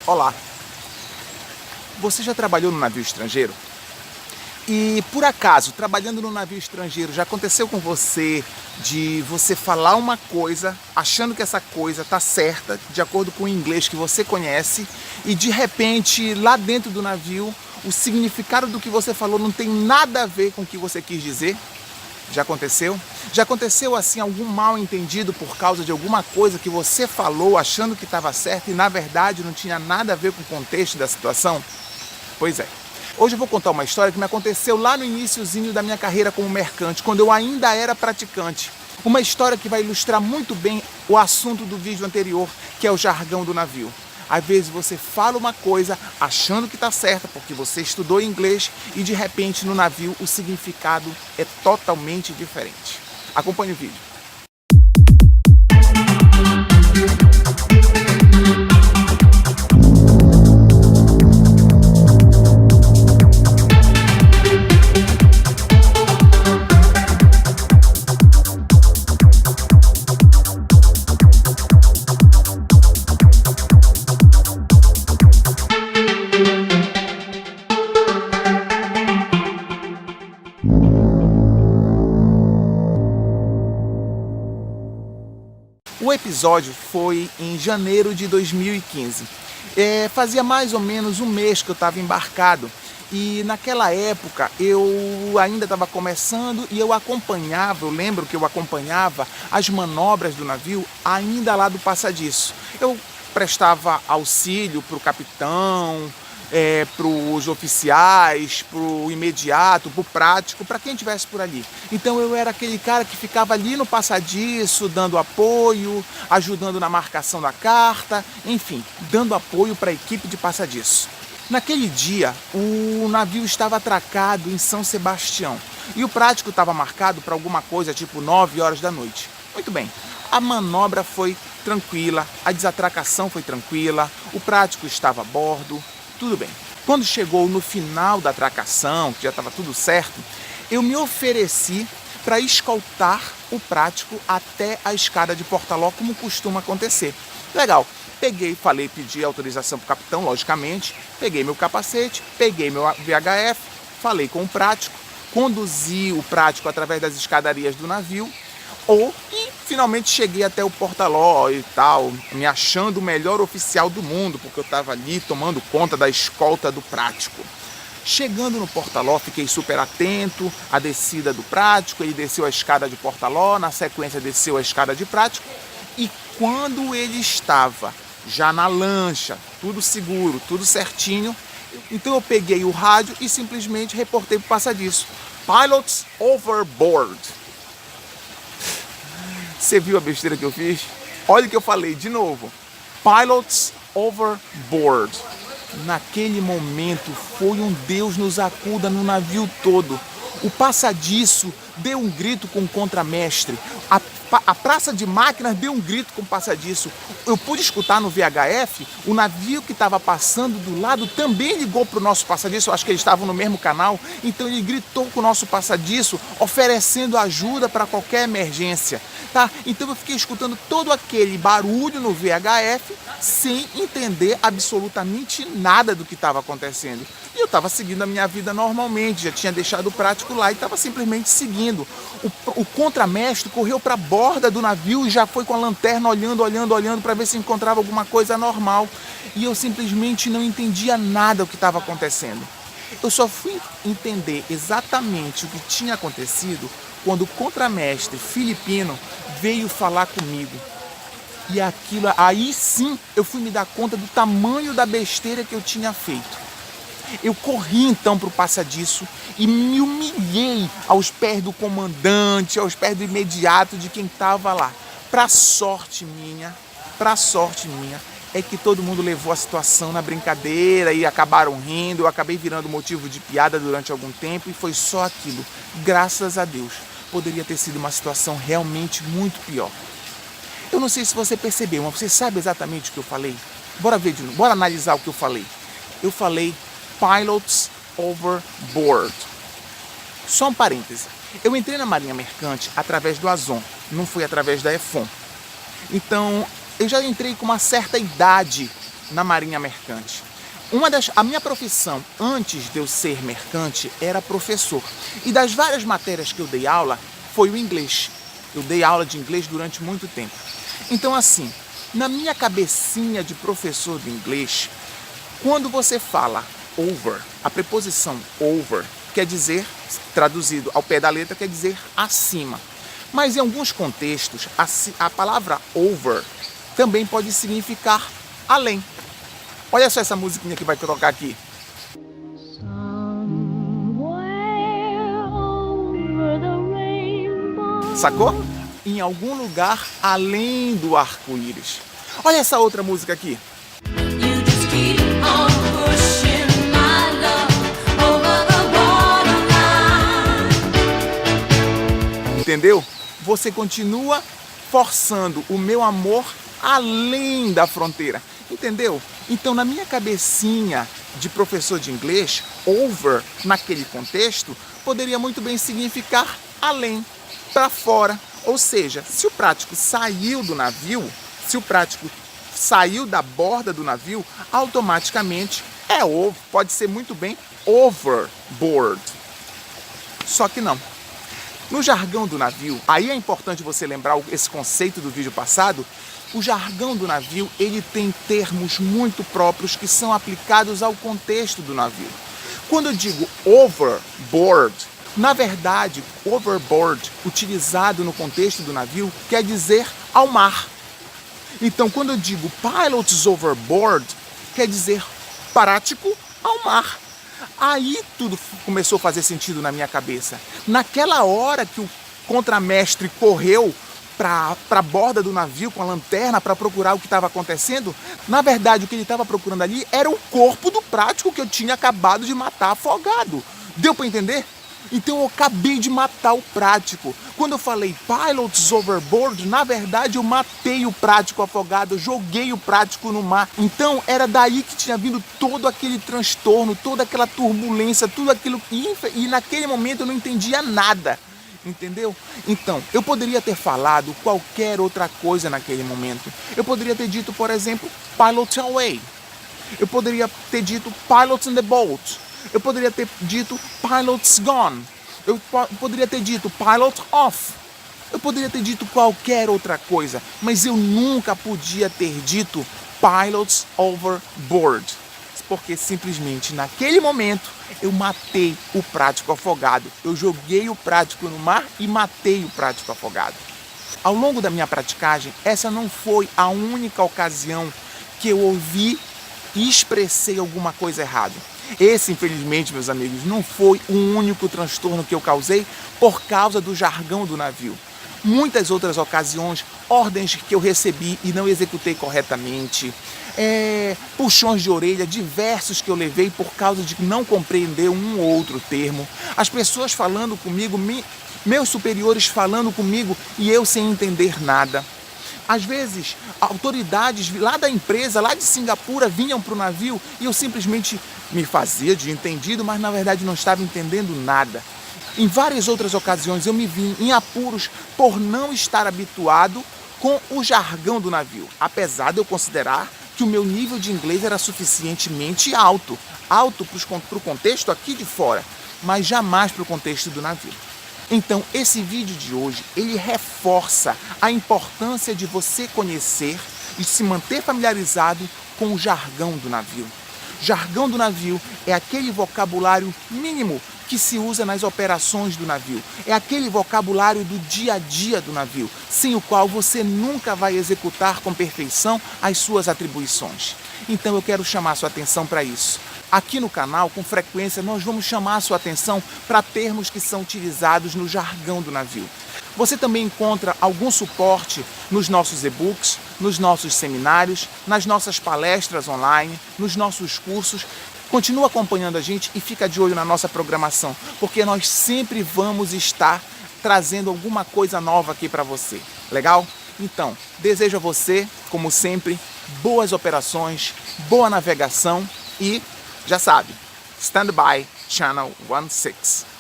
Olá, você já trabalhou no navio estrangeiro? E por acaso, trabalhando no navio estrangeiro, já aconteceu com você de você falar uma coisa, achando que essa coisa está certa, de acordo com o inglês que você conhece, e de repente, lá dentro do navio, o significado do que você falou não tem nada a ver com o que você quis dizer? Já aconteceu? Já aconteceu assim algum mal entendido por causa de alguma coisa que você falou achando que estava certo e na verdade não tinha nada a ver com o contexto da situação? Pois é. Hoje eu vou contar uma história que me aconteceu lá no iniciozinho da minha carreira como mercante, quando eu ainda era praticante. Uma história que vai ilustrar muito bem o assunto do vídeo anterior, que é o jargão do navio. Às vezes você fala uma coisa achando que está certa porque você estudou inglês e de repente no navio o significado é totalmente diferente. Acompanhe o vídeo. O episódio foi em janeiro de 2015. Fazia mais ou menos um mês que eu estava embarcado e naquela época eu ainda estava começando e eu lembro que eu acompanhava as manobras do navio ainda lá do passadiço. Eu prestava auxílio para o capitão, para os oficiais, para o imediato, para o prático, para quem estivesse por ali. Então eu era aquele cara que ficava ali no passadiço, dando apoio, ajudando na marcação da carta, enfim, dando apoio para a equipe de passadiço. Naquele dia, o navio estava atracado em São Sebastião e o prático estava marcado para alguma coisa tipo 9 horas da noite. Muito bem, a manobra foi tranquila, a desatracação foi tranquila, o prático estava a bordo, tudo bem. Quando chegou no final da atracação, que já estava tudo certo, eu me ofereci para escoltar o prático até a escada de Portaló, como costuma acontecer. Legal. Pedi autorização para o capitão, logicamente, peguei meu capacete, peguei meu VHF, falei com o prático, conduzi o prático através das escadarias do navio, e finalmente cheguei até o Portaló e tal, me achando o melhor oficial do mundo, porque eu estava ali tomando conta da escolta do prático. Chegando no Portaló, fiquei super atento à descida do prático, ele desceu a escada de Portaló, na sequência desceu a escada de prático, e quando ele estava já na lancha, tudo seguro, tudo certinho, então eu peguei o rádio e simplesmente reportei para o passadiço: Pilots overboard. Você viu a besteira que eu fiz? Olha o que eu falei de novo. Pilots overboard. Naquele momento foi um Deus nos acuda no navio todo. O passadiço deu um grito com o contramestre. A praça de máquinas deu um grito com o passadiço. Eu pude escutar no VHF, o navio que estava passando do lado também ligou para o nosso passadiço. Eu acho que eles estavam no mesmo canal. Então ele gritou com o nosso passadiço, oferecendo ajuda para qualquer emergência. Tá? Então eu fiquei escutando todo aquele barulho no VHF sem entender absolutamente nada do que estava acontecendo. E eu estava seguindo a minha vida normalmente, já tinha deixado o prático lá e estava simplesmente seguindo. O contramestre correu para a borda do navio e já foi com a lanterna olhando para ver se encontrava alguma coisa anormal. E eu simplesmente não entendia nada do que estava acontecendo. Eu só fui entender exatamente o que tinha acontecido quando o contramestre filipino veio falar comigo. E aquilo, aí sim eu fui me dar conta do tamanho da besteira que eu tinha feito. Eu corri então para o passadiço e me humilhei aos pés do comandante, aos pés do imediato de quem estava lá. Para sorte minha, é que todo mundo levou a situação na brincadeira e acabaram rindo. Eu acabei virando motivo de piada durante algum tempo e foi só aquilo. Graças a Deus. Poderia ter sido uma situação realmente muito pior. Eu não sei se você percebeu, mas você sabe exatamente o que eu falei? Bora ver de novo, bora analisar o que eu falei. Eu falei Pilots overboard. Só um parêntese. Eu entrei na Marinha Mercante através do Azon, não foi através da EFON. Então, eu já entrei com uma certa idade na Marinha Mercante. A minha profissão antes de eu ser mercante era professor. E das várias matérias que eu dei aula, foi o inglês. Eu dei aula de inglês durante muito tempo. Então assim, na minha cabecinha de professor de inglês, quando você fala over, a preposição over quer dizer, traduzido ao pé da letra, quer dizer acima. Mas em alguns contextos, a palavra over também pode significar além. Olha só essa musiquinha que vai tocar aqui. Sacou? Em algum lugar além do arco-íris. Olha essa outra música aqui. Entendeu? Você continua forçando o meu amor além da fronteira. Entendeu? Então, na minha cabecinha de professor de inglês, over, naquele contexto, poderia muito bem significar além, para fora. Ou seja, se o prático saiu do navio, se o prático saiu da borda do navio, automaticamente é over, pode ser muito bem overboard. Só que não. No jargão do navio, aí é importante você lembrar esse conceito do vídeo passado, o jargão do navio, ele tem termos muito próprios que são aplicados ao contexto do navio. Quando eu digo overboard, na verdade, overboard, utilizado no contexto do navio, quer dizer ao mar. Então, quando eu digo pilots overboard, quer dizer prático ao mar. Aí tudo começou a fazer sentido na minha cabeça. Naquela hora que o contramestre correu para a borda do navio com a lanterna para procurar o que estava acontecendo, na verdade o que ele estava procurando ali era o corpo do prático que eu tinha acabado de matar afogado. Deu para entender? Então eu acabei de matar o prático. Quando eu falei pilots overboard, na verdade eu matei o prático afogado, eu joguei o prático no mar. Então era daí que tinha vindo todo aquele transtorno, toda aquela turbulência, tudo aquilo. E naquele momento eu não entendia nada. Entendeu? Então, eu poderia ter falado qualquer outra coisa naquele momento. Eu poderia ter dito, por exemplo, pilot away. Eu poderia ter dito pilots in the boat. Eu poderia ter dito pilots gone. Eu poderia ter dito pilot off. Eu poderia ter dito qualquer outra coisa, mas eu nunca podia ter dito pilots overboard. Porque simplesmente naquele momento eu matei o prático afogado. Eu joguei o prático no mar e matei o prático afogado. Ao longo da minha praticagem, essa não foi a única ocasião que eu ouvi e expressei alguma coisa errada. Esse, infelizmente, meus amigos, não foi o único transtorno que eu causei por causa do jargão do navio. Muitas outras ocasiões, ordens que eu recebi e não executei corretamente, puxões de orelha diversos que eu levei por causa de não compreender um ou outro termo, as pessoas falando comigo, meus superiores falando comigo e eu sem entender nada. Às vezes, autoridades lá da empresa, lá de Singapura, vinham para o navio e eu simplesmente me fazia de entendido, mas na verdade não estava entendendo nada. Em várias outras ocasiões eu me vi em apuros por não estar habituado com o jargão do navio, apesar de eu considerar que o meu nível de inglês era suficientemente alto para o contexto aqui de fora, mas jamais para o contexto do navio. Então, esse vídeo de hoje, ele reforça a importância de você conhecer e se manter familiarizado com o jargão do navio. Jargão do navio é aquele vocabulário mínimo que se usa nas operações do navio. É aquele vocabulário do dia a dia do navio, sem o qual você nunca vai executar com perfeição as suas atribuições. Então eu quero chamar a sua atenção para isso. Aqui no canal, com frequência, nós vamos chamar a sua atenção para termos que são utilizados no jargão do navio. Você também encontra algum suporte nos nossos e-books, nos nossos seminários, nas nossas palestras online, nos nossos cursos. Continua acompanhando a gente e fica de olho na nossa programação, porque nós sempre vamos estar trazendo alguma coisa nova aqui para você. Legal? Então, desejo a você, como sempre, boas operações, boa navegação e, já sabe, Stand By Channel 16.